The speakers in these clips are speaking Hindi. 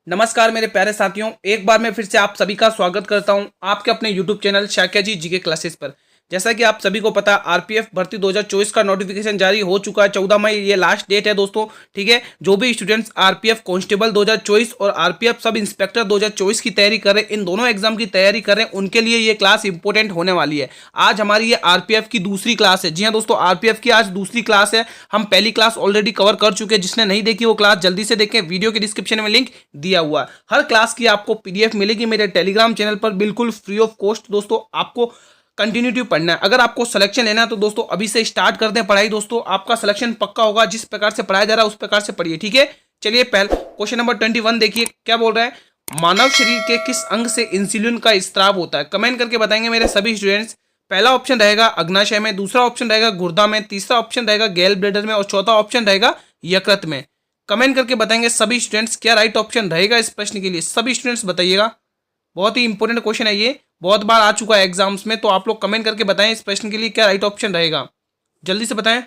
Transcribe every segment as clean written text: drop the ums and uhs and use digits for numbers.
नमस्कार मेरे प्यारे साथियों, एक बार मैं फिर से आप सभी का स्वागत करता हूं आपके अपने YouTube चैनल शाक्या जी जीके क्लासेस पर। जैसा कि आप सभी को पता, आरपीएफ भर्ती 2024 का नोटिफिकेशन जारी हो चुका है। 14 मई ये लास्ट डेट है दोस्तों। ठीक है, जो भी स्टूडेंट्स आरपीएफ कांस्टेबल 2024 और आरपीएफ सब इंस्पेक्टर 2024 की तैयारी कर रहे हैं, इन दोनों एग्जाम की तैयारी कर रहे हैं, उनके लिए ये क्लास इंपॉर्टेंट होने वाली है। आज हमारी ये आरपीएफ की दूसरी क्लास है। जी हाँ दोस्तों, आरपीएफ की आज दूसरी क्लास है। हम पहली क्लास ऑलरेडी कवर कर चुके हैं। जिसने नहीं देखी वो क्लास जल्दी से देखें, वीडियो के डिस्क्रिप्शन में लिंक दिया हुआ है। हर क्लास की आपको पीडीएफ मिलेगी मेरे टेलीग्राम चैनल पर, बिल्कुल फ्री ऑफ कॉस्ट। दोस्तों आपको कंटिन्यूटी पढ़ना है। अगर आपको सिलेक्शन लेना है तो दोस्तों अभी से स्टार्ट कर दें पढ़ाई। दोस्तों आपका सिलेक्शन पक्का होगा। जिस प्रकार से पढ़ाया जा रहा है उस प्रकार से पढ़िए। ठीक है, चलिए पहले क्वेश्चन नंबर 21 देखिए क्या बोल रहा है। मानव शरीर के किस अंग से इंसुलिन का स्त्राव होता है? कमेंट करके बताएंगे मेरे सभी स्टूडेंट्स। पहला ऑप्शन रहेगा अग्नाशय में, दूसरा ऑप्शन रहेगा गुर्दा में, तीसरा ऑप्शन रहेगा गैल ब्लैडर में और चौथा ऑप्शन रहेगा यकृत में। कमेंट करके बताएंगे सभी स्टूडेंट्स क्या राइट ऑप्शन रहेगा इस प्रश्न के लिए। सभी स्टूडेंट्स बताइएगा, बहुत ही इंपॉर्टेंट क्वेश्चन है ये, बहुत बार आ चुका है एग्जाम्स में। तो आप लोग कमेंट करके बताएं इस प्रश्न के लिए क्या राइट ऑप्शन रहेगा, जल्दी से बताएं।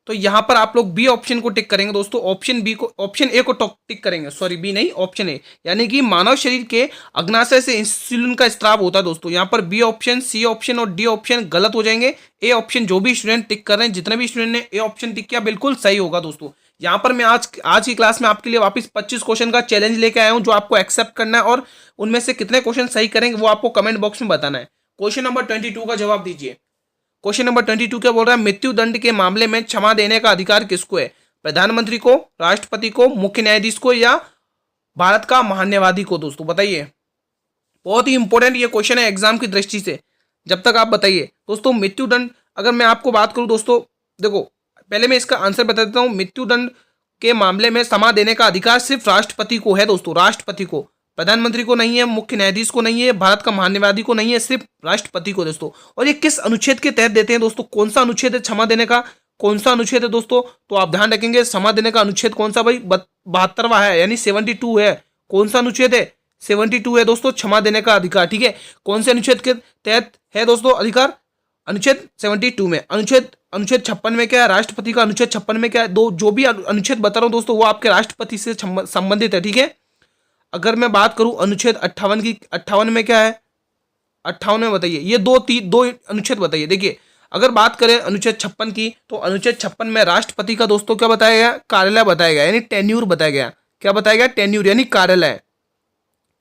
तो यहां पर आप लोग बी ऑप्शन को टिक करेंगे दोस्तों। ऑप्शन ए को टिक करेंगे, सॉरी बी नहीं, ऑप्शन ए, यानी कि मानव शरीर के अग्नाशय से इंसुलिन का स्त्राव होता है दोस्तों। यहां पर बी ऑप्शन, सी ऑप्शन और डी ऑप्शन गलत हो जाएंगे। ए ऑप्शन जो भी स्टूडेंट टिक कर रहे हैं, जितने भी स्टूडेंट ने ए ऑप्शन टिक किया बिल्कुल सही होगा दोस्तों। यहाँ पर मैं आज की क्लास में आपके लिए वापस 25 क्वेश्चन का चैलेंज लेके आया हूँ, जो आपको एक्सेप्ट करना है और उनमें से कितने क्वेश्चन सही करेंगे वो आपको कमेंट बॉक्स में बताना है। क्वेश्चन नंबर 22 का जवाब दीजिए। क्वेश्चन नंबर 22 क्या बोल रहा है? मृत्यु दंड के मामले में क्षमा देने का अधिकार किसको है? प्रधानमंत्री को, राष्ट्रपति को, मुख्य न्यायाधीश को या भारत का महान्यायवादी को? दोस्तों बताइए, बहुत ही इंपॉर्टेंट ये क्वेश्चन है एग्जाम की दृष्टि से। जब तक आप बताइए दोस्तों, मृत्यु दंड अगर मैं आपको बात करूं दोस्तों, देखो पहले मैं इसका आंसर बता देता हूं। मृत्यु दंड के मामले में क्षमा देने का अधिकार सिर्फ राष्ट्रपति को है दोस्तों, राष्ट्रपति को। प्रधानमंत्री को नहीं है, मुख्य न्यायाधीश को नहीं है, भारत का महान्यायवादी को नहीं है, सिर्फ राष्ट्रपति को दोस्तों। और ये किस अनुच्छेद के तहत देते हैं दोस्तों? कौन सा अनुच्छेद है क्षमा देने का? कौन सा अनुच्छेद है दोस्तों? तो आप ध्यान रखेंगे, क्षमा देने का अनुच्छेद कौन सा भाई? 72वां है, यानी 72 है। कौन सा अनुच्छेद है? 72 है दोस्तों, क्षमा देने का अधिकार। ठीक है, कौन से अनुच्छेद के तहत है दोस्तों अधिकार? अनुच्छेद 72 में। अनुच्छेद 56 में क्या है? राष्ट्रपति का अनुच्छेद 56 में क्या है? दो जो भी अनुच्छेद बता रहा हूं दोस्तों वो आपके राष्ट्रपति से संबंधित है। ठीक है, अगर मैं बात करूं अनुच्छेद 58 की, 58 में क्या है? 58 में बताइए, ये दो अनुच्छेद बताइए। देखिए, अगर बात करें अनुच्छेद 56 की, तो अनुच्छेद 56 में राष्ट्रपति का दोस्तों क्या बताया गया? कार्यालय बताया गया, यानी टेन्यूर बताया गया। क्या बताया गया? टेन्यूर, यानी कार्यालय,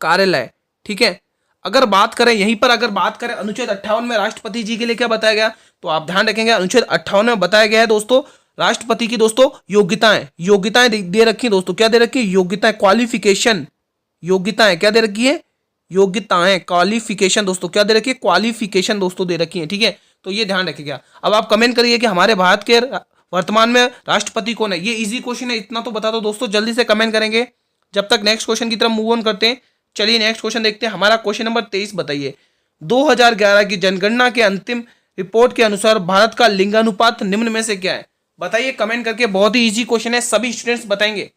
कार्यालय। ठीक है, अगर बात करें यहीं पर, अगर बात करें अनुच्छेद 58 में राष्ट्रपति जी के लिए क्या बताया गया, तो आप ध्यान रखेंगे अनुच्छेद 58 में बताया गया है दोस्तों राष्ट्रपति की दोस्तों योग्यताएं दे रखी है दोस्तों। क्या दे रखी है? योग्यताएं, क्वालिफिकेशन। योग्यताएं क्या दे रखी है? योग्यताएं, क्वालिफिकेशन दोस्तों। क्या दे रखी है? क्वालिफिकेशन दोस्तों दे रखी है। ठीक है, तो ये ध्यान रखिएगा। अब आप कमेंट करिए कि हमारे भारत के वर्तमान में राष्ट्रपति कौन है। ये इजी क्वेश्चन है, इतना तो बता दो दोस्तों, जल्दी से कमेंट करेंगे। जब तक नेक्स्ट क्वेश्चन की तरफ मूव ऑन करते हैं, चलिए नेक्स्ट क्वेश्चन देखते हैं। हमारा क्वेश्चन नंबर 23 बताइए। 2011 की जनगणना के अंतिम रिपोर्ट के अनुसार भारत का लिंगानुपात निम्न में से क्या है? बताइए कमेंट करके। बहुत ही इजी क्वेश्चन है, सभी स्टूडेंट्स बताएंगे।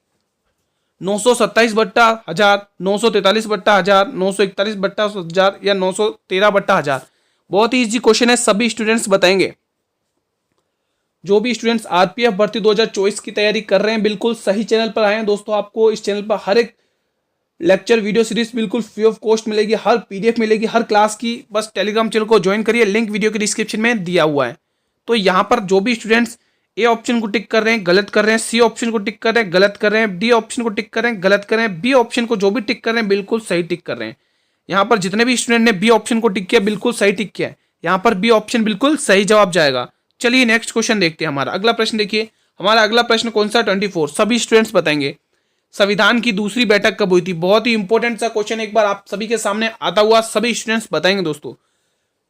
927/1000, 943/1000, 941/1000 या 913/1000? बहुत ही इजी क्वेश्चन है, सभी स्टूडेंट्स बताएंगे। जो भी स्टूडेंट्स आरपीएफ भर्ती 2024 की तैयारी कर रहे हैं, बिल्कुल सही चैनल पर आए हैं दोस्तों। आपको इस चैनल पर हर एक लेक्चर वीडियो सीरीज बिल्कुल फ्री ऑफ कॉस्ट मिलेगी, हर पीडीएफ मिलेगी हर क्लास की। बस टेलीग्राम चैनल को ज्वाइन करिए, लिंक वीडियो के डिस्क्रिप्शन में दिया हुआ है। तो यहाँ पर जो भी स्टूडेंट्स ए ऑप्शन को टिक कर रहे हैं गलत कर रहे हैं, सी ऑप्शन को टिक कर रहे हैं गलत कर रहे हैं, डी ऑप्शन को टिक कर रहे हैं गलत कर रहे हैं, बी ऑप्शन को जो भी टिक कर रहे हैं बिल्कुल सही टिक कर रहे हैं। यहाँ पर जितने भी स्टूडेंट ने बी ऑप्शन को टिक किया बिल्कुल सही टिक किया है, यहाँ पर बी ऑप्शन बिल्कुल सही जवाब जाएगा। चलिए नेक्स्ट क्वेश्चन देखते हैं। हमारा अगला प्रश्न देखिए। हमारा अगला प्रश्न कौन सा? 24। सभी स्टूडेंट्स बताएंगे संविधान की दूसरी बैठक कब हुई थी? बहुत ही इंपॉर्टेंट सा क्वेश्चन एक बार आप सभी के सामने आता हुआ सभी स्टूडेंट्स बताएंगे दोस्तों।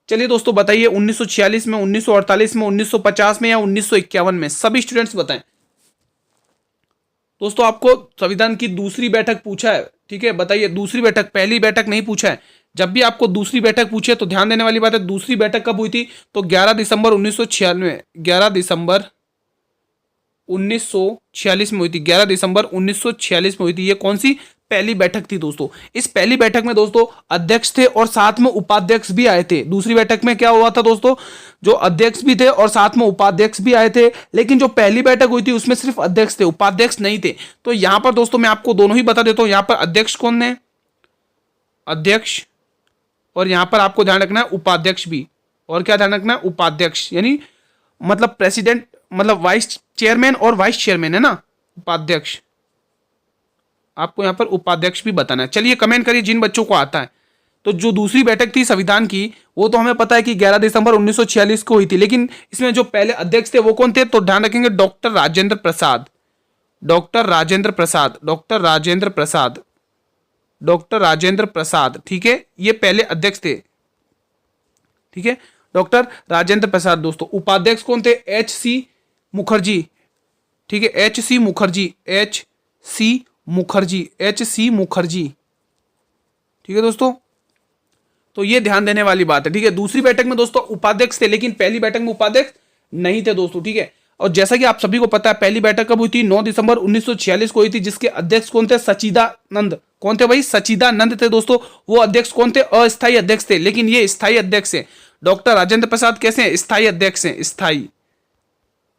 चलिए दोस्तों बताइए, 1946 में, 1948 में, 1950 में या 1951 में? सभी स्टूडेंट्स बताएं दोस्तों। आपको संविधान की दूसरी बैठक पूछा है, ठीक है, बताइए दूसरी बैठक, पहली बैठक नहीं पूछा है। जब भी आपको दूसरी बैठक पूछे तो ध्यान देने वाली बात है, दूसरी बैठक कब हुई थी? तो 11 दिसंबर 1996, 11 दिसंबर 1946 में हुई थी। 11 दिसंबर 1946 में हुई थी। ये कौन सी पहली बैठक थी दोस्तों। इस पहली बैठक में दोस्तों अध्यक्ष थे और साथ में उपाध्यक्ष भी आए थे। दूसरी बैठक में क्या हुआ था दोस्तों, जो अध्यक्ष भी थे और साथ में उपाध्यक्ष भी आए थे, लेकिन जो पहली बैठक हुई थी उसमें सिर्फ अध्यक्ष थे, उपाध्यक्ष नहीं थे। तो यहां पर दोस्तों मैं आपको दोनों ही बता देता हूं। यहां पर अध्यक्ष कौन है, अध्यक्ष, और यहां पर आपको ध्यान रखना है उपाध्यक्ष भी। और क्या ध्यान रखना है, उपाध्यक्ष, यानी मतलब प्रेसिडेंट, मतलब वाइस चेयरमैन और वाइस चेयरमैन है ना, उपाध्यक्ष। आपको यहां पर उपाध्यक्ष भी बताना है। चलिए कमेंट करिए जिन बच्चों को आता है। तो जो दूसरी बैठक थी संविधान की, वो तो हमें पता है कि 11 दिसंबर 1946 को हुई थी, लेकिन इसमें जो पहले अध्यक्ष थे वो कौन थे, तो ध्यान रखेंगे doctor Rajendra Prasad, doctor Rajendra Prasad, doctor Rajendra Prasad, doctor Rajendra Prasad. ठीक है, ये पहले अध्यक्ष थे। ठीक है, डॉक्टर राजेंद्र प्रसाद दोस्तों। उपाध्यक्ष कौन थे, एच सी मुखर्जी। ठीक है, H C Mukherjee, H C Mukherjee, H C Mukherjee. ठीक है दोस्तों, तो ये ध्यान देने वाली बात है। ठीक है, दूसरी बैठक में दोस्तों उपाध्यक्ष थे, लेकिन पहली बैठक में उपाध्यक्ष नहीं थे दोस्तों। ठीक है, और जैसा कि आप सभी को पता है पहली बैठक कब हुई थी, 9 दिसंबर 1946 को हुई थी, जिसके अध्यक्ष कौन थे, सच्चिदानंद। कौन थे भाई, सच्चिदानंद थे दोस्तों। वो अध्यक्ष कौन थे, अस्थायी अध्यक्ष थे, लेकिन ये स्थायी अध्यक्ष है। डॉक्टर राजेंद्र प्रसाद कैसे हैं, स्थायी अध्यक्ष हैं, स्थायी।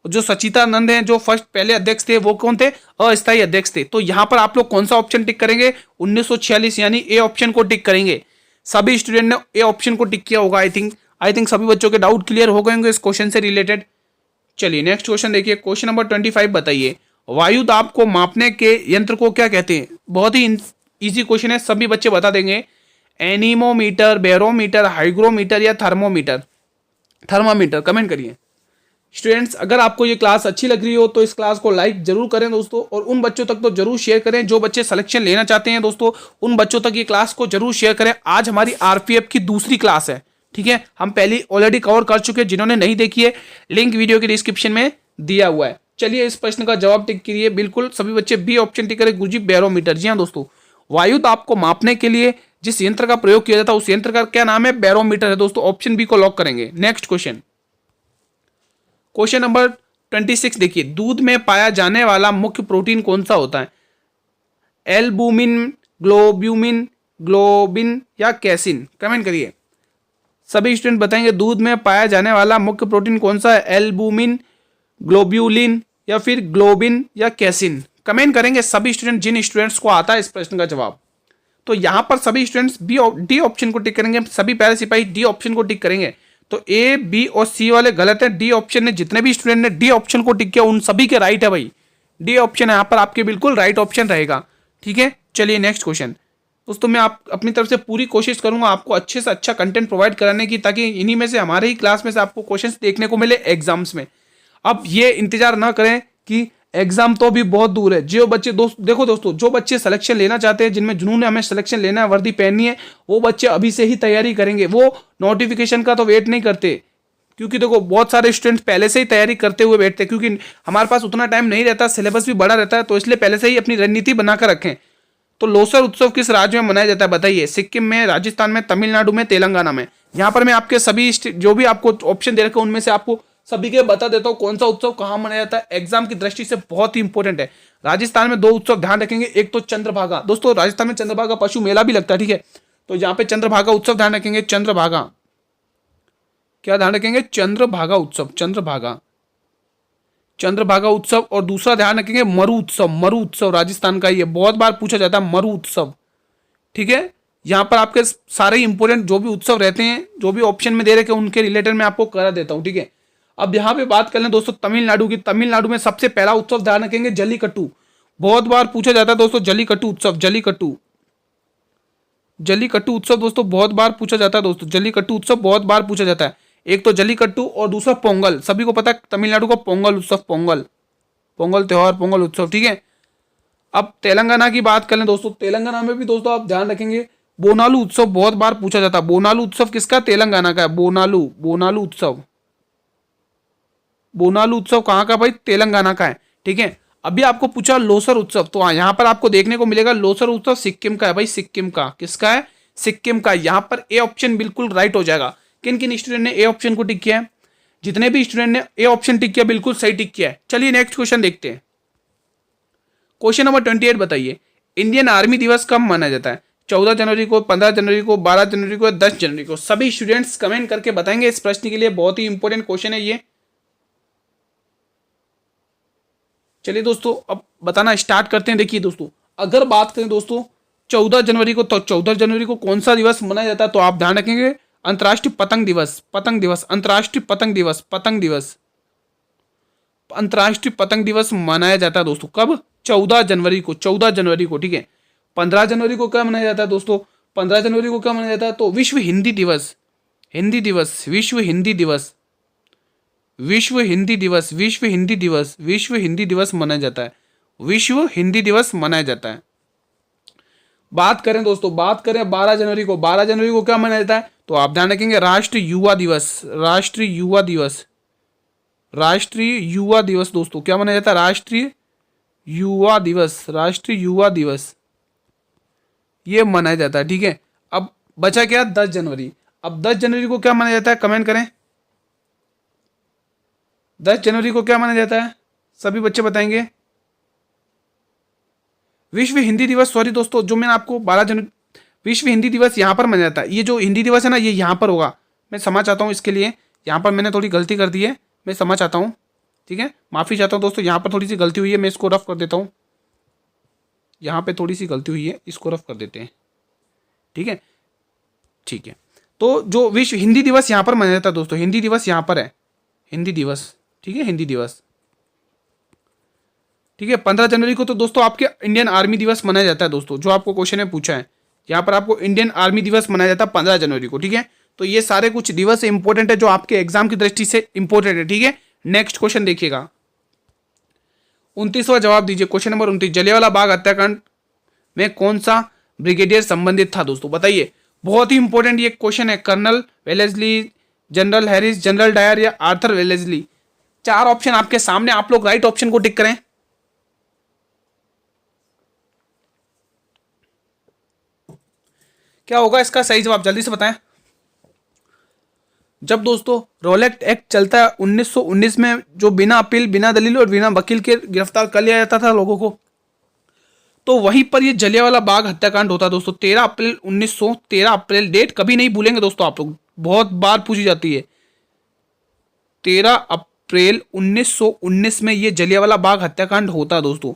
जो सच्चिदानंद हैं, जो फर्स्ट पहले अध्यक्ष थे, वो कौन थे, अस्थायी अध्यक्ष थे। तो यहां पर आप लोग कौन सा ऑप्शन टिक करेंगे, 1946, यानी ए ऑप्शन को टिक करेंगे। सभी स्टूडेंट ने ए ऑप्शन को टिक किया होगा। आई थिंक सभी बच्चों के डाउट क्लियर हो गए होंगे इस क्वेश्चन से रिलेटेड। चलिए नेक्स्ट क्वेश्चन देखिए, क्वेश्चन नंबर 25 बताइए, वायु दाब को मापने के यंत्र को क्या कहते हैं। बहुत ही इजी क्वेश्चन है, सभी बच्चे बता देंगे। एनीमोमीटर, बैरोमीटर, हाइग्रोमीटर या थर्मोमीटर, थर्मामीटर। कमेंट करिए स्टूडेंट्स। अगर आपको ये क्लास अच्छी लग रही हो तो इस क्लास को लाइक जरूर करें दोस्तों, और उन बच्चों तक तो जरूर शेयर करें जो बच्चे सिलेक्शन लेना चाहते हैं दोस्तों, उन बच्चों तक ये क्लास को जरूर शेयर करें। आज हमारी आरपीएफ की दूसरी क्लास है। ठीक है, हम पहले ऑलरेडी कवर कर चुके हैं, जिन्होंने नहीं देखी है लिंक वीडियो के डिस्क्रिप्शन में दिया हुआ है। चलिए इस प्रश्न का जवाब टिक करिए, बिल्कुल सभी बच्चे बी ऑप्शन टिक करें, गुरुजी बैरोमीटर। जी हाँ दोस्तों, वायु दाब को मापने के लिए जिस यंत्र का प्रयोग किया जाता है उस यंत्र का क्या नाम है, बैरोमीटर है दोस्तों। ऑप्शन बी को लॉक करेंगे। नेक्स्ट क्वेश्चन, क्वेश्चन नंबर 26 देखिए, दूध में पाया जाने वाला मुख्य प्रोटीन कौन सा होता है, एल्बुमिन, ग्लोब्यूमिन, ग्लोबिन या कैसिन। कमेंट करिए, सभी स्टूडेंट बताएंगे दूध में पाया जाने वाला मुख्य प्रोटीन कौन सा है, एल्बुमिन, ग्लोब्यूलिन या फिर ग्लोबिन या कैसिन। कमेंट करेंगे सभी स्टूडेंट, जिन स्टूडेंट्स को आता है इस प्रश्न का जवाब। तो यहां पर सभी स्टूडेंट्स डी ऑप्शन को टिक करेंगे, सभी पैरा सिपाही डी ऑप्शन को टिक करेंगे। तो ए, बी और सी वाले गलत है। डी ऑप्शन ने, जितने भी स्टूडेंट ने डी ऑप्शन को टिक किया उन सभी के राइट है भाई। डी ऑप्शन यहाँ पर आपके बिल्कुल राइट ऑप्शन रहेगा। ठीक है, चलिए नेक्स्ट क्वेश्चन दोस्तों। मैं आप अपनी तरफ से पूरी कोशिश करूंगा आपको अच्छे से अच्छा कंटेंट प्रोवाइड कराने की, ताकि इन्हीं में से, हमारे ही क्लास में से आपको क्वेश्चंस देखने को मिले एग्जाम्स में। अब ये इंतजार ना करें कि एग्जाम तो भी बहुत दूर है। जो बच्चे देखो दोस्तों, जो बच्चे सिलेक्शन लेना चाहते हैं, जिनमें जुनून है हमें सिलेक्शन लेना है, वर्दी पहननी है, वो बच्चे अभी से ही तैयारी करेंगे। वो नोटिफिकेशन का तो वेट नहीं करते, क्योंकि देखो बहुत सारे स्टूडेंट्स पहले से ही तैयारी करते हुए बैठते हैं, क्योंकि हमारे पास उतना टाइम नहीं रहता, सिलेबस भी बड़ा रहता है, तो इसलिए पहले से ही अपनी रणनीति बनाकर रखें। तो लोसर उत्सव किस राज्य में मनाया जाता है बताइए, सिक्किम में, राजस्थान में, तमिलनाडु में, तेलंगाना में। यहाँ पर मैं आपके सभी जो भी आपको ऑप्शन दे रखे हैं उनमें से आपको सभी के बता देता हूँ कौन सा उत्सव कहाँ मनाया जाता है। एग्जाम की दृष्टि से बहुत ही इंपॉर्टेंट है। राजस्थान में 2 उत्सव ध्यान रखेंगे, एक तो चंद्रभागा दोस्तों, राजस्थान में चंद्रभागा पशु मेला भी लगता है। ठीक है, तो यहाँ पे चंद्रभागा उत्सव ध्यान रखेंगे। चंद्रभागा, क्या ध्यान रखेंगे, चंद्रभागा उत्सव, चंद्रभागा, चंद्रभागा उत्सव। और दूसरा ध्यान रखेंगे मरु उत्सव, मरु उत्सव राजस्थान का, ये बहुत बार पूछा जाता है, मरु उत्सव। ठीक है, यहाँ पर आपके सारे इंपोर्टेंट जो भी उत्सव रहते हैं, जो भी ऑप्शन में दे रखे हैं, उनके रिलेटेड मैं आपको करा देता हूँ। ठीक है, अब यहाँ पे बात कर लें दोस्तों तमिलनाडु की। तमिलनाडु में सबसे पहला उत्सव ध्यान रखेंगे जल्लीकट्टू, बहुत बार पूछा जाता है दोस्तों, जल्लीकट्टू उत्सव, जल्लीकट्टू, जल्लीकट्टू उत्सव दोस्तों बहुत बार पूछा जाता है दोस्तों, जल्लीकट्टू उत्सव बहुत बार पूछा जाता है। एक तो जल्लीकट्टू और दूसरा पोंगल, सभी को पता है तमिलनाडु का पोंगल उत्सव, पोंगल, पोंगल त्योहार, पोंगल उत्सव। ठीक है, अब तेलंगाना की बात कर लें दोस्तों, तेलंगाना में भी दोस्तों आप ध्यान रखेंगे बोनालू उत्सव बहुत बार पूछा जाता है। बोनालू उत्सव किसका, तेलंगाना का है, बोनालू, बोनालू उत्सव, बोनालू उत्सव कहाँ का भाई, तेलंगाना का है। ठीक है, अभी आपको पूछा लोसर उत्सव, तो यहाँ पर आपको देखने को मिलेगा लोसर उत्सव सिक्किम का है भाई, सिक्किम का, किसका है, सिक्किम का। यहाँ पर ए ऑप्शन बिल्कुल राइट हो जाएगा। किन किन स्टूडेंट ने ए ऑप्शन को टिक किया है, जितने भी स्टूडेंट ने ए ऑप्शन टिक किया बिल्कुल सही टिक किया है। चलिए नेक्स्ट क्वेश्चन देखते हैं। क्वेश्चन नंबर 28 बताइए, इंडियन आर्मी दिवस कब मनाया जाता है? 14 जनवरी को, 15 जनवरी को, 12 जनवरी को, 10 जनवरी को? सभी स्टूडेंट्स कमेंट करके बताएंगे इस प्रश्न के लिए, बहुत ही इंपॉर्टेंट क्वेश्चन है ये। चलिए दोस्तों अब बताना स्टार्ट करते हैं। देखिए दोस्तों, अगर बात करें दोस्तों 14 जनवरी को, तो 14 जनवरी को कौन सा दिवस मनाया जाता है? तो आप ध्यान रखेंगे, अंतर्राष्ट्रीय पतंग दिवस, पतंग दिवस, अंतर्राष्ट्रीय पतंग दिवस, पतंग दिवस, अंतर्राष्ट्रीय पतंग दिवस मनाया जाता है दोस्तों। कब? 14 जनवरी को, 14 जनवरी को, ठीक है। 15 जनवरी को क्या मनाया जाता है दोस्तों? 15 जनवरी को क्या मनाया जाता है? तो विश्व हिंदी दिवस, हिंदी दिवस, विश्व हिंदी दिवस, विश्व हिंदी दिवस, विश्व हिंदी दिवस, विश्व हिंदी दिवस मनाया जाता है, विश्व हिंदी दिवस मनाया जाता है। बात करें दोस्तों, बात करें 12 जनवरी को, 12 जनवरी को क्या मनाया जाता है? तो आप ध्यान रखेंगे, राष्ट्रीय युवा दिवस, राष्ट्रीय युवा दिवस, राष्ट्रीय युवा दिवस दोस्तों क्या मनाया जाता है? राष्ट्रीय युवा दिवस, राष्ट्रीय युवा दिवस ये मनाया जाता है, ठीक है। अब बचा क्या? 10 जनवरी। अब 10 जनवरी को क्या मनाया जाता है? कमेंट करें, 10 जनवरी को क्या माना जाता है? सभी बच्चे बताएंगे। विश्व हिंदी दिवस, सॉरी दोस्तों, जो मैंने आपको 12 जनवरी विश्व हिंदी दिवस यहाँ पर मनाया जाता है। ये जो हिंदी दिवस है ना, ये यहाँ पर होगा। मैं क्षमा चाहता हूँ इसके लिए, यहाँ पर मैंने थोड़ी गलती कर दी है, मैं क्षमा चाहता हूँ, ठीक है। माफ़ी चाहता हूँ दोस्तों, यहाँ पर थोड़ी सी गलती हुई है, मैं इसको रफ कर देता हूँ। यहाँ पे थोड़ी सी गलती हुई है, इसको रफ कर देते हैं, ठीक है, ठीक है। तो जो विश्व हिंदी दिवस यहाँ पर मनाया जाता है दोस्तों, हिंदी दिवस यहाँ पर है, हिंदी दिवस, ठीक है, हिंदी दिवस, ठीक है। 15 जनवरी को तो दोस्तों आपके इंडियन आर्मी दिवस मनाया जाता है दोस्तों, जो आपको क्वेश्चन में पूछा है, यहाँ पर आपको इंडियन आर्मी दिवस मनाया जाता है 15 जनवरी को, ठीक है। तो ये सारे कुछ दिवस इंपॉर्टेंट है जो आपके एग्जाम की दृष्टि से इंपॉर्टेंट है, ठीक है। नेक्स्ट क्वेश्चन देखिएगा, 29वां जवाब दीजिए। क्वेश्चन नंबर 29, जलियांवाला बाग हत्याकांड में कौन सा ब्रिगेडियर संबंधित था दोस्तों? बताइए, बहुत ही इंपॉर्टेंट ये क्वेश्चन है। Colonel Wellesley, general Harris, general Dyer या आर्थर वेलेस्ली? 4 ऑप्शन आपके सामने, आप लोग राइट ऑप्शन को टिक करें। क्या होगा इसका सही जवाब? जल्दी से बताएं। जब दोस्तों रोलेक्ट एक्ट चलता है 1919 में, जो बिना अपील, बिना दलील और बिना वकील के गिरफ्तार कर लिया जाता था लोगों को, तो वहीं पर ये जलियांवाला बाग हत्याकांड होता है दोस्तों। 13 अप्रैल 13 अप्रैल, डेट कभी नहीं भूलेंगे दोस्तों आप लोग, बहुत बार पूछी जाती है। 13 अप्रैल 1919 में ये जलियांवाला बाग हत्याकांड होता है दोस्तों।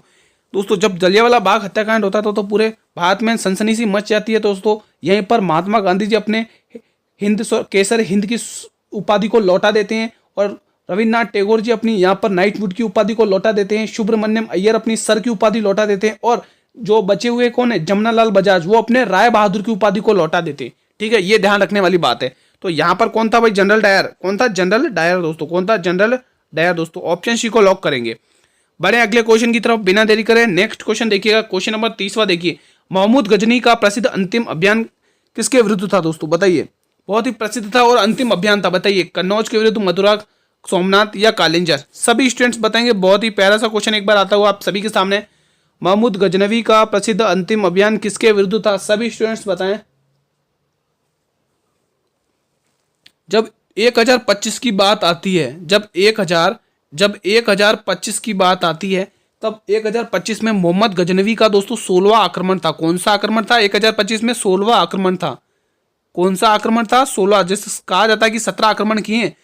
दोस्तों जब जलियांवाला बाग हत्याकांड होता था तो पूरे भारत में सनसनी सी मच जाती है दोस्तों। यहीं पर महात्मा गांधी जी अपने हिंद केसर हिंद की उपाधि को लौटा देते हैं, और रविन्द्रनाथ टैगोर जी अपनी यहाँ पर नाइटहुड की उपाधि को लौटा देते हैं, सुब्रमण्यम अय्यर अपनी सर की उपाधि लौटा देते हैं, और जो बचे हुए कौन है, जमनालाल बजाज, वो अपने राय बहादुर की उपाधि को लौटा देते हैं, ठीक है। ये ध्यान रखने वाली बात है। तो यहाँ पर कौन था भाई? General Dyer. कौन था? जनरल डायर दोस्तों। कौन था? जनरल डायर दोस्तों। ऑप्शन सी को लॉक करेंगे। बढ़े अगले क्वेश्चन की तरफ बिना देरी करें। नेक्स्ट क्वेश्चन देखिएगा, क्वेश्चन नंबर 30वां देखिए, महमूद गजनी का प्रसिद्ध अंतिम अभियान किसके विरुद्ध था दोस्तों? बताइए, बहुत ही प्रसिद्ध था और अंतिम अभियान था, बताइए। कन्नौज के विरुद्ध, मथुरा, सोमनाथ या कालिंजर? सभी स्टूडेंट्स बताएंगे। बहुत ही प्यारा सा क्वेश्चन एक बार आता हुआ आप सभी के सामने। महमूद गजनवी का प्रसिद्ध अंतिम अभियान किसके विरुद्ध था? सभी स्टूडेंट्स बताएं। जब 1025 की बात आती है, जब 1025 की बात आती है, तब 1025 में मोहम्मद गजनवी का दोस्तों 16वां आक्रमण था। कौन सा आक्रमण था? 1025 में 16वां आक्रमण था। कौन सा आक्रमण था? 16। जैसे कहा जाता है कि 17 आक्रमण किए,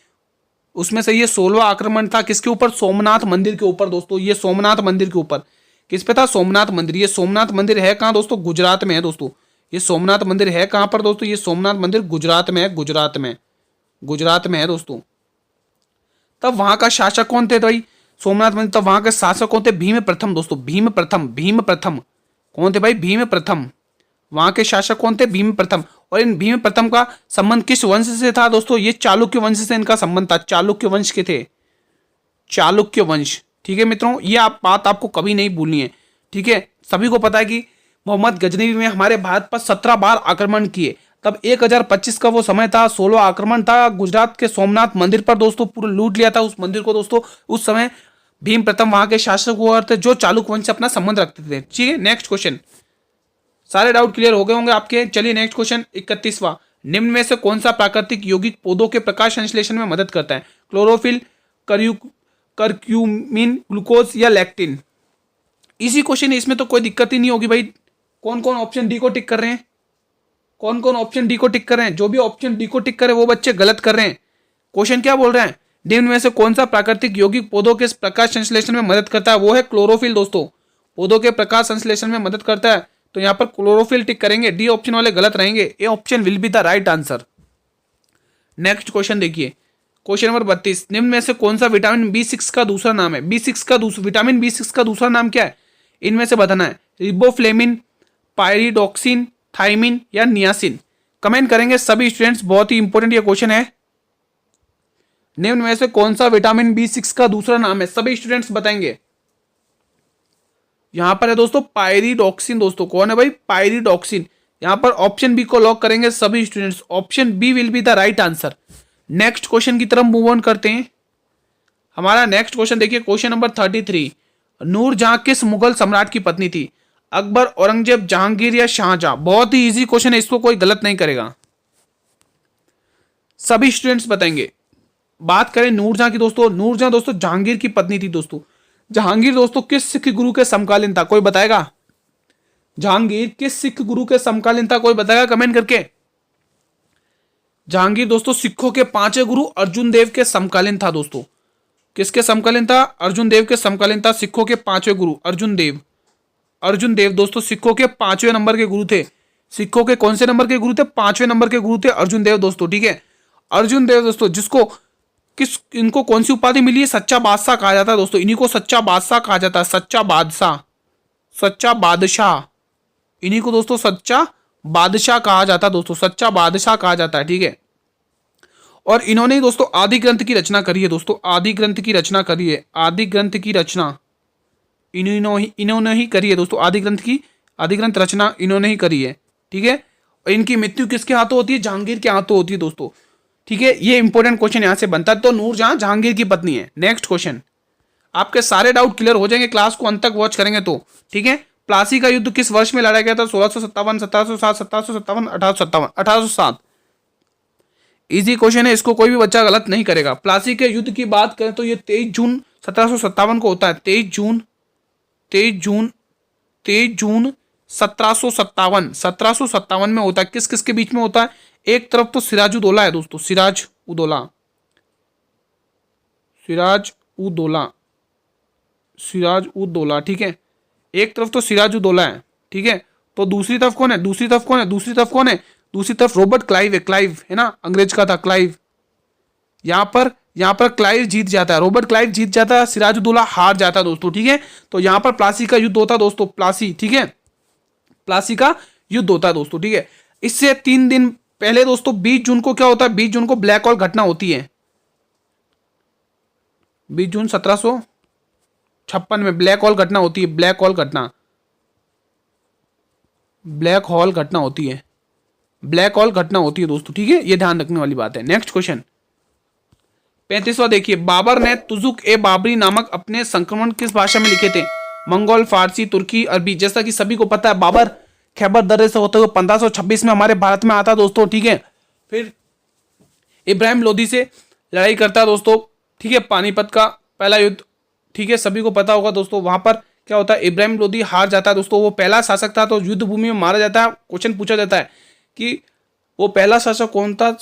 उसमें से ये 16वां आक्रमण था। किसके ऊपर? सोमनाथ मंदिर के ऊपर दोस्तों। ये सोमनाथ मंदिर के ऊपर किस पे था? सोमनाथ मंदिर। ये सोमनाथ मंदिर है कहाँ दोस्तों? गुजरात में है दोस्तों। ये सोमनाथ मंदिर है कहाँ पर दोस्तों? ये सोमनाथ मंदिर गुजरात में है, गुजरात में, गुजरात में है दोस्तों। तब वहां का शासक कौन थे भाई? सोमनाथ मंदिर। तब वहां के शासक कौन थे? भीम प्रथम दोस्तों। भीम प्रथम, भीम प्रथम। कौन थे भाई? भीम प्रथम। वहां के शासक कौन थे? भीम प्रथम। और इन भीम प्रथम का संबंध किस वंश से था दोस्तों? ये चालुक्य वंश से इनका संबंध था। चालुक्य वंश के थे, चालुक्य वंश, ठीक है मित्रों। ये बात आपको कभी नहीं भूलनी है, ठीक है। सभी को पता है कि मोहम्मद गजनवी में हमारे भारत पर 17 बार आक्रमण किए। तब 1025 का वो समय था, 16वां आक्रमण था गुजरात के सोमनाथ मंदिर पर दोस्तों। पूरा लूट लिया था उस मंदिर को दोस्तों। उस समय भीम प्रथम वहां के शासक हुआ थे, जो चालुक्य वंश से अपना संबंध रखते थे, ठीक है। नेक्स्ट क्वेश्चन, सारे डाउट क्लियर हो गए होंगे आपके। चलिए नेक्स्ट क्वेश्चन 31वां, निम्न में से कौन सा प्राकृतिक यौगिक पौधों के प्रकाश संश्लेषण में मदद करता है? क्लोरोफिल, करक्यूमिन, ग्लूकोज या लैक्टिन। इसी क्वेश्चन है, इसमें तो कोई दिक्कत ही नहीं होगी भाई। कौन कौन ऑप्शन डी को टिक कर रहे हैं? कौन कौन ऑप्शन डी को टिक कर रहे हैं? जो भी ऑप्शन डी को टिक करे वो बच्चे गलत कर रहे हैं। क्वेश्चन क्या बोल रहे हैं? निम्न में से कौन सा प्राकृतिक यौगिक पौधों के प्रकाश संश्लेषण में मदद करता है? वो है क्लोरोफिल दोस्तों। पौधों के प्रकाश संश्लेषण में मदद करता है, तो यहाँ पर क्लोरोफिल टिक करेंगे। डी ऑप्शन वाले गलत रहेंगे। A option will be the right answer. Next question देखिए, क्वेश्चन नंबर 32। निम्न में से कौन सा विटामिन B6 का दूसरा नाम है? विटामिन B6 का दूसरा नाम क्या है? इनमें से बताना है। रिबोफ्लेविन, पायरिडॉक्सिन, थाइमिन या नियासिन। कमेंट करेंगे सभी स्टूडेंट्स, बहुत ही इंपॉर्टेंट ये क्वेश्चन है। निम्न में से कौन सा विटामिन B6 का दूसरा नाम है? सभी स्टूडेंट्स बताएंगे। यहां पर है दोस्तों पायरिडॉक्सिन। दोस्तों कौन है भाई? पायरिडॉक्सिन। यहां पर ऑप्शन बी को लॉक करेंगे सभी students. Option B will be the right answer. Next question की तरफ मूव ऑन करते हैं। हमारा नेक्स्ट क्वेश्चन देखिए, क्वेश्चन नंबर 33। नूरजहां किस मुगल सम्राट की पत्नी थी? अकबर, औरंगजेब, जहांगीर या शाहजहां? बहुत ही इजी क्वेश्चन है, इसको कोई गलत नहीं करेगा। सभी स्टूडेंट्स बताएंगे। बात करें नूरजहां की दोस्तों, नूरजहां दोस्तों जहांगीर की पत्नी थी दोस्तों। जहांगीर दोस्तों किस सिख गुरु के समकालीन था? कोई बताएगा? जहांगीर किस सिख गुरु के समकालीन था? कोई बताएगा कमेंट करके? जहांगीर दोस्तों सिखों के 5वें गुरु अर्जुन देव के समकालीन था दोस्तों। किसके समकालीन था? अर्जुन देव के समकालीन था। सिखों के 5वें गुरु अर्जुन देव। अर्जुन देव दोस्तों सिखों के 5वें नंबर के गुरु थे। सिखों के कौन से नंबर के गुरु थे? 5वें नंबर के गुरु थे अर्जुन देव दोस्तों। ठीक है, अर्जुन देव दोस्तों, जिसको इनको कौन सी उपाधि मिली है? सच्चा बादशाह कहा जाता है दोस्तों। इन्हीं को सच्चा बादशाह कहा जाता है। सच्चा बादशाह, सच्चा बादशाह, इन्हीं को दोस्तों सच्चा बादशाह कहा जाता है दोस्तों। सच्चा बादशाह कहा जाता है। ठीक है, और इन्होंने ही दोस्तों आदि ग्रंथ की रचना करी है दोस्तों। आदि ग्रंथ की रचना करी है। आदि ग्रंथ की रचना इन्होंने ही करी है दोस्तों। आदि ग्रंथ रचना इन्होंने ही करी है। ठीक है, और इनकी मृत्यु किसके हाथों होती है? जहांगीर के हाथों होती है दोस्तों। ठीक है, ये इंपॉर्टेंट क्वेश्चन यहां से बनता है। तो नूरजहां जहांगीर की पत्नी है। नेक्स्ट क्वेश्चन, आपके सारे डाउट क्लियर हो जाएंगे क्लास को अंत तक वॉच करेंगे तो। ठीक है, प्लासी का युद्ध किस वर्ष में लड़ा गया था? 1657, 1707, 1757, 1857, 1807। इजी क्वेश्चन है, इसको कोई भी बच्चा गलत नहीं करेगा। प्लासी के युद्ध की बात करें तो ये 23 जून 1757 को होता है। 23 जून 1757 में होता है। किस किस के बीच में होता है? एक तरफ तो सिराजुद्दौला है दोस्तों। सिराजुद्दौला। ठीक है, एक तरफ तो सिराजुद्दौला है। ठीक है, तो दूसरी तरफ कौन है? दूसरी तरफ रॉबर्ट क्लाइव है। क्लाइव है ना, अंग्रेज का था क्लाइव। यहां पर क्लाइव जीत जाता है। रॉबर्ट क्लाइव जीत जाता है, सिराजुद्दौला हार जाता है दोस्तों। ठीक है, तो यहां पर प्लासी का युद्ध होता है दोस्तों। प्लासी, ठीक है, प्लासी का युद्ध होता है दोस्तों। ठीक है, इससे 3 दिन पहले दोस्तों 20 जून को क्या होता है? 20 जून को ब्लैक होल घटना होती है। 20 जून 1756 में ब्लैक होल घटना होती है। ब्लैक होल घटना होती है दोस्तों। ठीक है, ये ध्यान रखने वाली बात है। नेक्स्ट क्वेश्चन 35वां देखिए, बाबर ने तुजुक ए बाबरी नामक अपने संक्रमण किस भाषा में लिखे थे? मंगोल, फारसी, तुर्की, अरबी। जैसा कि सभी को पता है, बाबर खैबर दर्रे से होते हुए 1526 में हमारे भारत में आता दोस्तों। ठीक है, फिर इब्राहिम लोदी से लड़ाई करता है दोस्तों। ठीक है, पानीपत का पहला युद्ध। ठीक है, सभी को पता होगा दोस्तों। वहां पर क्या होता है? इब्राहिम लोदी हार जाता है दोस्तों। वो पहला शासक था, तो युद्ध भूमि में मारा जाता है। क्वेश्चन पूछा जाता है कि वो पहला शासक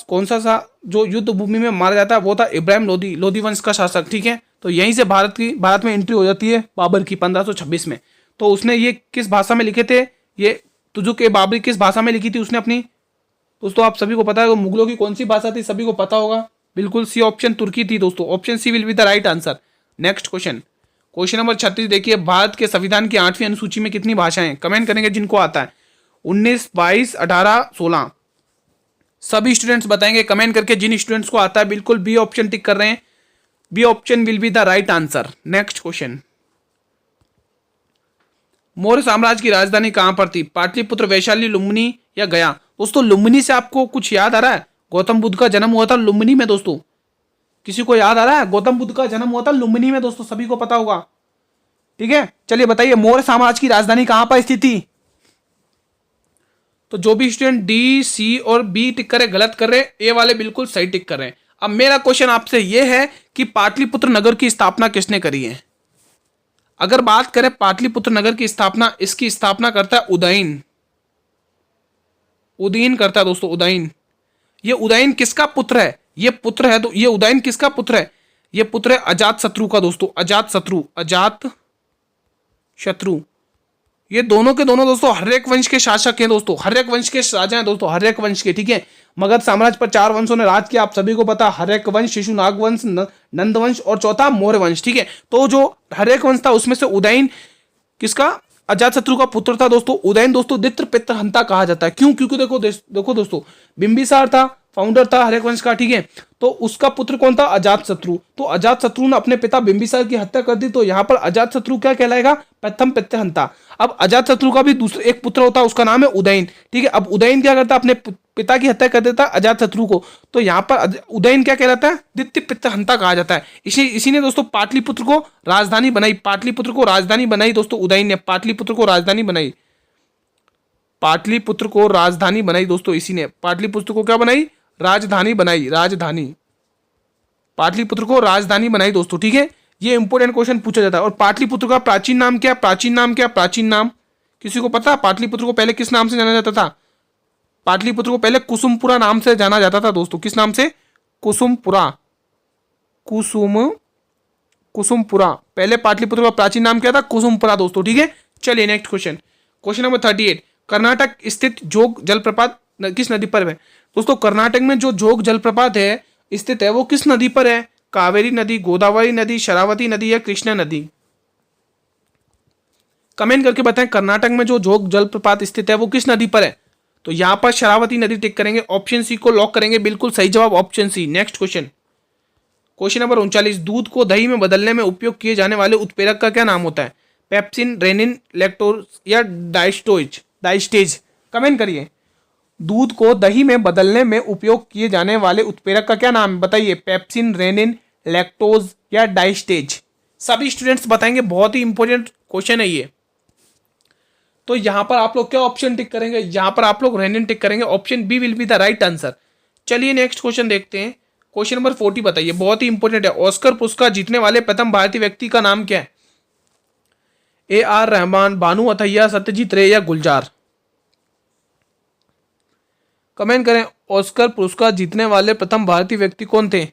कौन सा जो युद्ध भूमि में मारा जाता है? वो था इब्राहिम लोदी वंश का शासक। ठीक है, तो यहीं से भारत में एंट्री हो जाती है बाबर की 1526 में। तो उसने ये किस भाषा में लिखे थे? ये तुजुक ए बाबरी किस भाषा में लिखी थी उसने अपनी? दोस्तों आप सभी को पता है वो मुगलों की कौन सी भाषा थी? सभी को पता होगा, बिल्कुल सी ऑप्शन तुर्की थी दोस्तों। Option C will be the right answer. Next question number 36 देखिए, भारत के संविधान की 8वीं अनुसूची में कितनी भाषाएं? कमेंट करेंगे जिनको आता है। 19, 22, 18, 16। सभी स्टूडेंट्स बताएंगे कमेंट करके। जिन स्टूडेंट्स को आता है बिल्कुल बी ऑप्शन टिक कर रहे हैं। B option will be the right answer. Next question, Maurya साम्राज्य की राजधानी कहां पर थी? पाटलिपुत्र, वैशाली, लुम्बिनी या गया? दोस्तों लुम्बिनी से आपको कुछ याद आ रहा है? गौतम बुद्ध का जन्म हुआ था लुम्बिनी में दोस्तों। किसी को याद आ रहा है? गौतम बुद्ध का जन्म हुआ था लुम्बिनी में दोस्तों, सभी को पता होगा। ठीक है, चलिए बताइए मौर्य साम्राज्य की राजधानी कहां पर स्थित थी? तो जो भी स्टूडेंट डी, सी और बी टिक करे गलत कर रहे हैं, ए वाले बिल्कुल सही टिक कर रहे हैं। अब मेरा क्वेश्चन आपसे यह है कि पाटलिपुत्र नगर की स्थापना किसने करी है? अगर बात करें पाटलिपुत्र नगर की स्थापना, इसकी स्थापना करता है उदयन। उदयन करता है दोस्तों, उदयन। ये उदयन किसका पुत्र है? ये पुत्र है, तो ये उदयन किसका पुत्र है? ये पुत्र है अजात शत्रु का दोस्तों, अजात शत्रु, अजात शत्रु। ये दोनों के दोनों दोस्तों हर्यक वंश के शासक हैं दोस्तों, हर्यक वंश के राजा हैं दोस्तों, हर्यक वंश के, ठीक है। मगध साम्राज्य पर 4 वंशों ने राज किया, आप सभी को पता, हर्यक वंश, शिशुनाग वंश, नंद वंश और चौथा मौर्य वंश, ठीक है। तो जो हर्यक वंश था उसमें से उदयन किसका, अजात शत्रु का पुत्र था दोस्तों। उदयन दोस्तों द्वितीय पितृहंता कहा जाता है, क्यों? क्योंकि देखो दोस्तों, बिंबिसार था, फाउंडर था हर्यक वंश का, ठीक है। तो उसका पुत्र कौन था? अजात शत्रु। तो अजात शत्रु ने अपने पिता बिंबिसार की हत्या कर दी, तो यहाँ पर अजात शत्रु क्या कहलाएगा? प्रथम पितृहंता। अब अजात शत्रु का भी दूसरा एक पुत्र होता है, उसका नाम है उदयन, ठीक है। अब उदयन क्या करता है? अपने पिता की हत्या कर देता है अजात शत्रु को, तो यहाँ पर उदयन क्या कहलाता है? द्वितीय पितृहंता कहा जाता है। इसी ने दोस्तों पाटलिपुत्र को राजधानी बनाई, पाटलिपुत्र को राजधानी बनाई दोस्तों, उदयन ने पाटलिपुत्र को राजधानी बनाई, पाटलिपुत्र को राजधानी बनाई दोस्तों, इसी ने पाटलिपुत्र को क्या बनाई? राजधानी बनाई, राजधानी, पाटलिपुत्र को राजधानी बनाई दोस्तों, ठीक है। ये इंपॉर्टेंट क्वेश्चन पूछा जाता है। और पाटलिपुत्र का प्राचीन नाम क्या? प्राचीन नाम क्या? प्राचीन नाम किसी को पता? पाटलिपुत्र को पहले किस नाम से जाना जाता था? पाटलिपुत्र को पहले कुसुमपुरा नाम से जाना जाता था दोस्तों। किस नाम से? कुसुमपुरा, कुसुमपुरा। पहले पाटलिपुत्र का प्राचीन नाम क्या था? कुसुमपुरा दोस्तों, ठीक है। चलिए next question, question number 38। Karnataka स्थित जोग जलप्रपात किस नदी पर है? दोस्तों कर्नाटक में जो जोग जलप्रपात है स्थित है वो किस नदी पर है? कावेरी नदी, गोदावरी नदी, शरावती नदी या कृष्णा नदी? कमेंट करके बताएं, कर्नाटक में जो जोग जलप्रपात स्थित है वो किस नदी पर है? तो यहां पर शरावती नदी टिक करेंगे, ऑप्शन सी को लॉक करेंगे, बिल्कुल सही जवाब option C. Next question, question number 39। दूध को दही में बदलने में उपयोग किए जाने वाले उत्प्रेरक का क्या नाम होता है? पेप्सिन, रेनिन, लैक्टोज या डाइस्टेज? कमेंट करिए। दूध को दही में बदलने में उपयोग किए जाने वाले उत्प्रेरक का क्या नाम है? बताइए, पेप्सिन, रेनिन, लैक्टोज या डाइस्टेज? सभी स्टूडेंट्स बताएंगे, बहुत ही इंपॉर्टेंट क्वेश्चन है ये। तो यहां पर आप लोग क्या ऑप्शन टिक करेंगे? यहां पर आप लोग रेनिन टिक करेंगे, option B will be the right answer. चलिए नेक्स्ट क्वेश्चन देखते हैं, क्वेश्चन नंबर 40 बताइए, बहुत ही इंपॉर्टेंट है। ऑस्कर पुरस्कार जीतने वाले प्रथम भारतीय व्यक्ति का नाम क्या है? AR रहमान, भानु अथैया, सत्यजीत रे या गुलजार? कमेंट करें, ऑस्कर पुरस्कार जीतने वाले प्रथम भारतीय व्यक्ति कौन थे?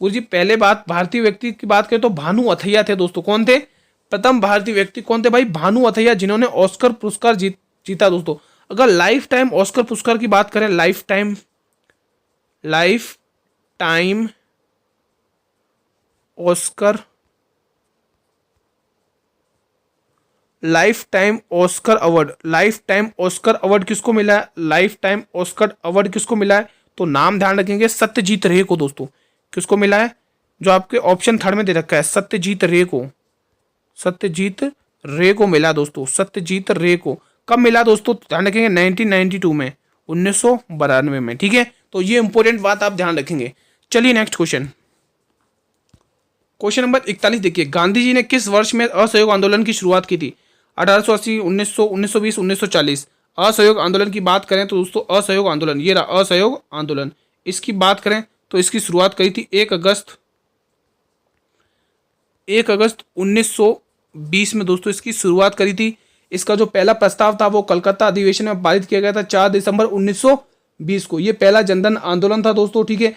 गुरु जी पहले बात भारतीय व्यक्ति की बात करें तो भानु अथैया थे दोस्तों। कौन थे? प्रथम भारतीय व्यक्ति कौन थे भाई? भानु अथैया, जिन्होंने ऑस्कर पुरस्कार जीता दोस्तों। अगर लाइफ टाइम ऑस्कर पुरस्कार की बात करें, life time Oscar, life time Oscar award, life time Oscar award किसको मिला है? लाइफ टाइम ऑस्कर अवार्ड किसको मिला है? तो नाम ध्यान रखेंगे, सत्यजीत रे को दोस्तों। किसको मिला है? जो आपके ऑप्शन थर्ड में दे रखा है, सत्यजीत रे को, सत्यजीत रे को मिला दोस्तों, सत्यजीत रे को। कब मिला दोस्तों? ध्यान रखेंगे 1992 में, 1992 में, ठीक है। तो ये इंपॉर्टेंट बात आप ध्यान रखेंगे। चलिए नेक्स्ट क्वेश्चन, क्वेश्चन नंबर 41 देखिए, गांधी जी ने किस वर्ष में असहयोग आंदोलन की शुरुआत की थी? 1880, 1900, 1920, 1940? असहयोग आंदोलन की बात करें तो दोस्तों असहयोग आंदोलन, ये रहा असहयोग आंदोलन, इसकी बात करें तो इसकी शुरुआत करी थी 1 अगस्त 1920 में दोस्तों, इसकी शुरुआत करी थी। इसका जो पहला प्रस्ताव था वो कलकत्ता अधिवेशन में पारित किया गया था 4 दिसंबर 1920 को। ये पहला जनधन आंदोलन था दोस्तों, ठीक है।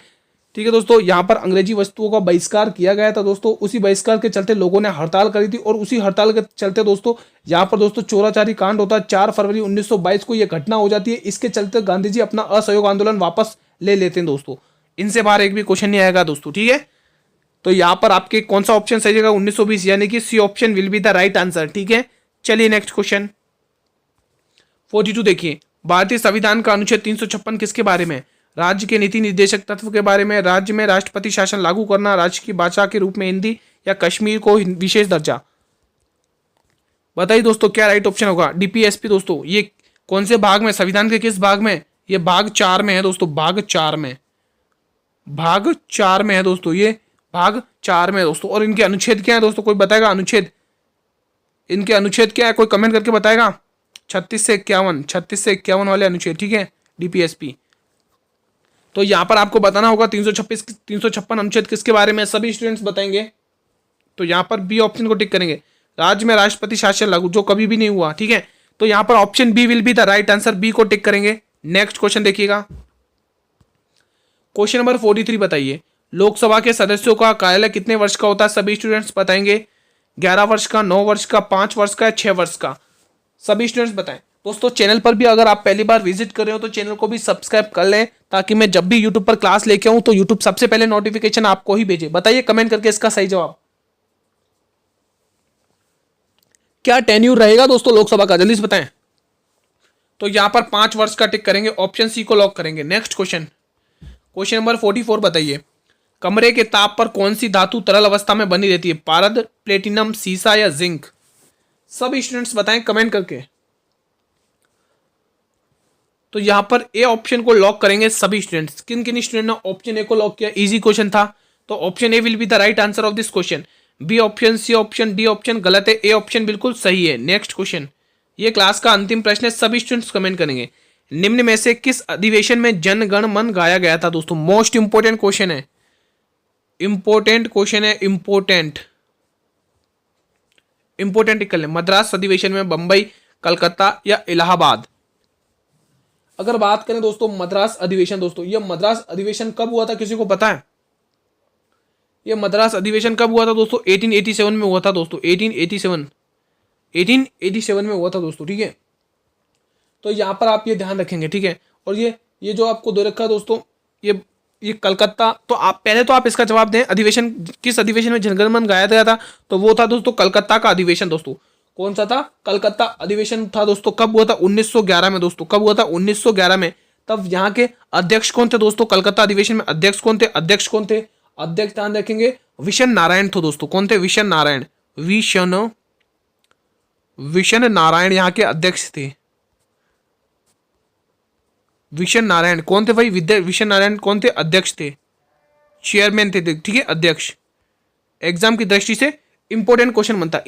ठीक है दोस्तों, यहाँ पर अंग्रेजी वस्तुओं का बहिष्कार किया गया था दोस्तों। उसी बहिष्कार के चलते लोगों ने हड़ताल करी थी और उसी हड़ताल के चलते दोस्तों यहाँ पर दोस्तों चोराचारी कांड होता है। 4 फरवरी 1922 को यह घटना हो जाती है। इसके चलते गांधी जी अपना असहयोग आंदोलन वापस ले लेते हैं दोस्तों। इनसे बाहर एक भी क्वेश्चन नहीं आएगा दोस्तों, ठीक है। तो यहाँ पर आपके कौन सा ऑप्शन सही जगह 1920, यानी कि C option will be the right answer, ठीक है। चलिए नेक्स्ट क्वेश्चन 42 देखिए, भारतीय संविधान का अनुच्छेद 356 किसके बारे में? राज्य के नीति निर्देशक तत्व के बारे में, राज्य में राष्ट्रपति शासन लागू करना, राज्य की भाषा के रूप में हिंदी या कश्मीर को विशेष दर्जा? बताइए दोस्तों क्या राइट ऑप्शन होगा? डीपीएसपी दोस्तों, ये कौन से भाग में, संविधान के किस भाग में? ये भाग 4 में है दोस्तों, भाग 4 में, भाग 4 में है दोस्तों, ये भाग 4 में है दोस्तों। और इनके अनुच्छेद क्या है दोस्तों? कोई बताएगा अनुच्छेद? इनके अनुच्छेद क्या है, कोई कमेंट करके बताएगा? 36 से 51, 36 से 51 वाले अनुच्छेद, ठीक है, डीपीएसपी। तो यहाँ पर आपको बताना होगा 356 अनुच्छेद किसके बारे में, सभी स्टूडेंट्स बताएंगे। तो यहाँ पर बी ऑप्शन को टिक करेंगे, राज्य में राष्ट्रपति शासन लागू, जो कभी भी नहीं हुआ, ठीक है। तो यहाँ पर option B will be the right answer, B को टिक करेंगे। नेक्स्ट क्वेश्चन देखिएगा, क्वेश्चन नंबर 43 बताइए, लोकसभा के सदस्यों का कार्यालय कितने वर्ष का होता है, सभी स्टूडेंट्स बताएंगे। 11 वर्ष का, 9 वर्ष का, 5 वर्ष का, 6 वर्ष का, सभी स्टूडेंट्स बताएं। दोस्तों चैनल पर भी अगर आप पहली बार विजिट कर रहे हो तो चैनल को भी सब्सक्राइब कर लें, ताकि मैं जब भी यूट्यूब पर क्लास लेके आऊं तो यूट्यूब सबसे पहले नोटिफिकेशन आपको ही भेजे। बताइए कमेंट करके इसका सही जवाब। क्या टेन्यूर रहेगा दोस्तों लोकसभा का, जल्दी से बताएं। तो यहां पर 5 वर्ष का टिक करेंगे, ऑप्शन सी को लॉक करेंगे। नेक्स्ट क्वेश्चन, क्वेश्चन नंबर 44 बताइए, कमरे के ताप पर कौन सी धातु तरल अवस्था में बनी रहती है, पारद, प्लेटिनम, सीसा या जिंक, सब स्टूडेंट्स बताएं कमेंट करके। तो यहां पर ए ऑप्शन को लॉक करेंगे सभी स्टूडेंट्स। किन किन स्टूडेंट ने ऑप्शन ए को लॉक किया, इजी क्वेश्चन था, तो option A will be the right answer of this question. B option, C option, D option गलत है, ए ऑप्शन बिल्कुल सही है। नेक्स्ट क्वेश्चन, ये क्लास का अंतिम प्रश्न है, सभी स्टूडेंट्स कमेंट करेंगे, निम्न में से किस अधिवेशन में जन गण मन गाया गया था। दोस्तों मोस्ट इंपोर्टेंट क्वेश्चन है, इंपोर्टेंट क्वेश्चन है, इंपोर्टेंट कर ले, मद्रास अधिवेशन में, बंबई, कलकत्ता या इलाहाबाद। अगर बात करें दोस्तों मद्रास अधिवेशन, दोस्तों ये मद्रास अधिवेशन कब हुआ था, किसी को पता है? ये मद्रास अधिवेशन कब हुआ था दोस्तों? 1887 में हुआ था दोस्तों, 1887 में हुआ था दोस्तों, ठीक है। तो यहाँ पर आप ये ध्यान रखेंगे, ठीक है। और ये जो आपको दे रखा है दोस्तों, ये कलकत्ता, तो आप पहले तो आप इसका जवाब दें, अधिवेशन किस अधिवेशन में जनगण मन गाया गया था, तो वो था दोस्तों कलकत्ता का अधिवेशन। दोस्तों कौन सा था? कलकत्ता अधिवेशन था दोस्तों। कब हुआ था? 1911 में दोस्तों। कब हुआ था? 1911 में। तब यहाँ के अध्यक्ष कौन थे दोस्तों? कलकत्ता अधिवेशन में अध्यक्ष कौन थे? अध्यक्ष ध्यान रखेंगे, विशन नारायण थे दोस्तों। कौन थे? विशन नारायण यहाँ के अध्यक्ष थे। विशन नारायण कौन थे भाई? विशन नारायण कौन थे? अध्यक्ष थे, चेयरमैन थे, ठीक है, अध्यक्ष। एग्जाम की दृष्टि से इंपॉर्टेंट क्वेश्चन बनता है।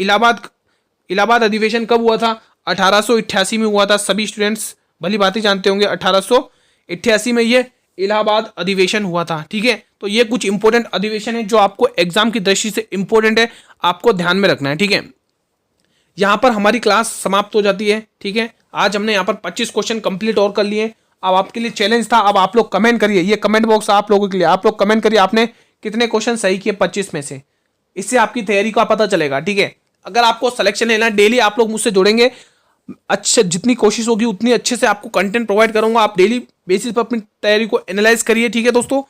इलाहाबाद अधिवेशन कब हुआ था? 1888 में हुआ था। सभी स्टूडेंट्स भली बात ही जानते होंगे, 1888 में ये इलाहाबाद अधिवेशन हुआ था, ठीक है। तो ये कुछ इंपॉर्टेंट अधिवेशन है जो आपको एग्जाम की दृष्टि से इंपॉर्टेंट है, आपको ध्यान में रखना है, ठीक है। यहाँ पर हमारी क्लास समाप्त हो जाती है, ठीक है। आज हमने यहाँ पर 25 क्वेश्चन कंप्लीट और कर लिए। अब आपके लिए चैलेंज था, अब आप लोग कमेंट करिए, ये कमेंट बॉक्स आप लोगों के लिए, आप लोग कमेंट करिए आपने कितने क्वेश्चन सही किए 25 में से। इससे आपकी तैयारी का पता चलेगा, ठीक है। अगर आपको सिलेक्शन लेना है, डेली आप लोग मुझसे जुड़ेंगे, अच्छे जितनी कोशिश होगी उतनी अच्छे से आपको कंटेंट प्रोवाइड करूंगा। आप डेली बेसिस पर अपनी तैयारी को एनालाइज करिए, ठीक है दोस्तों।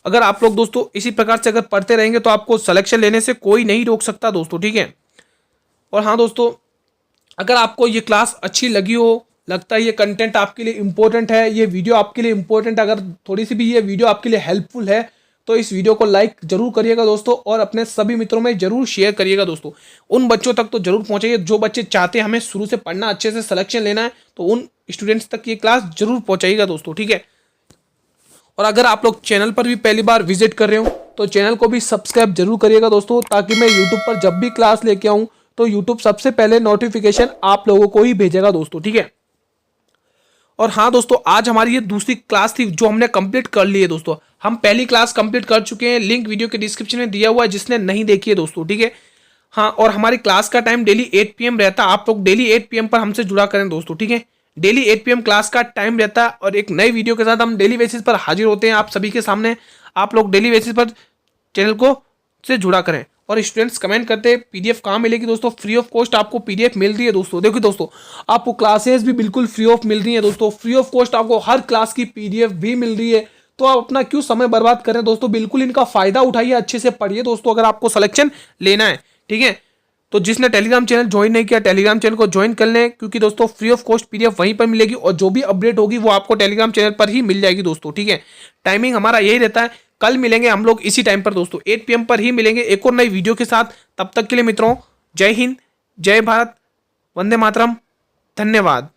अगर आप लोग दोस्तों इसी प्रकार से अगर पढ़ते रहेंगे तो आपको सिलेक्शन लेने से कोई नहीं रोक सकता दोस्तों, ठीक है। और हाँ दोस्तों, अगर आपको ये क्लास अच्छी लगी हो, लगता है ये कंटेंट आपके लिए इंपॉर्टेंट है, ये वीडियो आपके लिए इंपॉर्टेंट, अगर थोड़ी सी भी ये वीडियो आपके लिए हेल्पफुल है तो इस वीडियो को लाइक जरूर करिएगा दोस्तों, और अपने सभी मित्रों में जरूर शेयर करिएगा दोस्तों। उन बच्चों तक तो जरूर पहुंचाइए जो बच्चे चाहते हैं हमें शुरू से पढ़ना, अच्छे से सिलेक्शन लेना है, तो उन स्टूडेंट्स तक ये क्लास जरूर पहुंचाइएगा दोस्तों, ठीक है। और अगर आप लोग चैनल पर भी पहली बार विजिट कर रहे हो तो चैनल को भी सब्सक्राइब जरूर करिएगा दोस्तों, ताकि मैं यूट्यूब पर जब भी क्लास लेके आऊँ तो यूट्यूब सबसे पहले नोटिफिकेशन आप लोगों को ही भेजेगा दोस्तों, ठीक है। और हाँ दोस्तों, आज हमारी ये दूसरी क्लास थी जो हमने कंप्लीट कर ली है दोस्तों। हम पहली क्लास कंप्लीट कर चुके हैं, लिंक वीडियो के डिस्क्रिप्शन में दिया हुआ है जिसने नहीं देखी है दोस्तों, ठीक है। हाँ, और हमारी क्लास का टाइम डेली 8 PM रहता है। आप लोग डेली 8 PM पर हमसे जुड़ा करें दोस्तों, ठीक है। डेली 8 PM क्लास का टाइम रहता है, और एक नई वीडियो के साथ हम डेली बेसिस पर हाजिर होते हैं आप सभी के सामने। आप लोग डेली बेसिस पर चैनल को से जुड़ा करें। और स्टूडेंट्स कमेंट करते हैं पीडीएफ कहाँ मिलेगी दोस्तों? फ्री ऑफ कॉस्ट आपको पीडीएफ मिल रही है दोस्तों। देखिए दोस्तों, आपको क्लासेस भी बिल्कुल फ्री ऑफ मिल रही है दोस्तों, फ्री ऑफ कॉस्ट आपको हर क्लास की पीडीएफ भी मिल रही है। तो आप अपना क्यों समय बर्बाद करें दोस्तों? बिल्कुल इनका फायदा उठाइए, अच्छे से पढ़िए दोस्तों, अगर आपको सिलेक्शन लेना है, ठीक है। तो जिसने टेलीग्राम चैनल ज्वाइन नहीं किया, टेलीग्राम चैनल को ज्वाइन कर लें, क्योंकि दोस्तों फ्री ऑफ कॉस्ट पीडीएफ वहीं पर मिलेगी, और जो भी अपडेट होगी वो आपको टेलीग्राम चैनल पर ही मिल जाएगी दोस्तों, ठीक है। टाइमिंग हमारा यही रहता है, कल मिलेंगे हम लोग इसी टाइम पर दोस्तों, 8 PM पर ही मिलेंगे एक और नई वीडियो के साथ। तब तक के लिए मित्रों, जय हिंद, जय भारत, वंदे मातरम, धन्यवाद।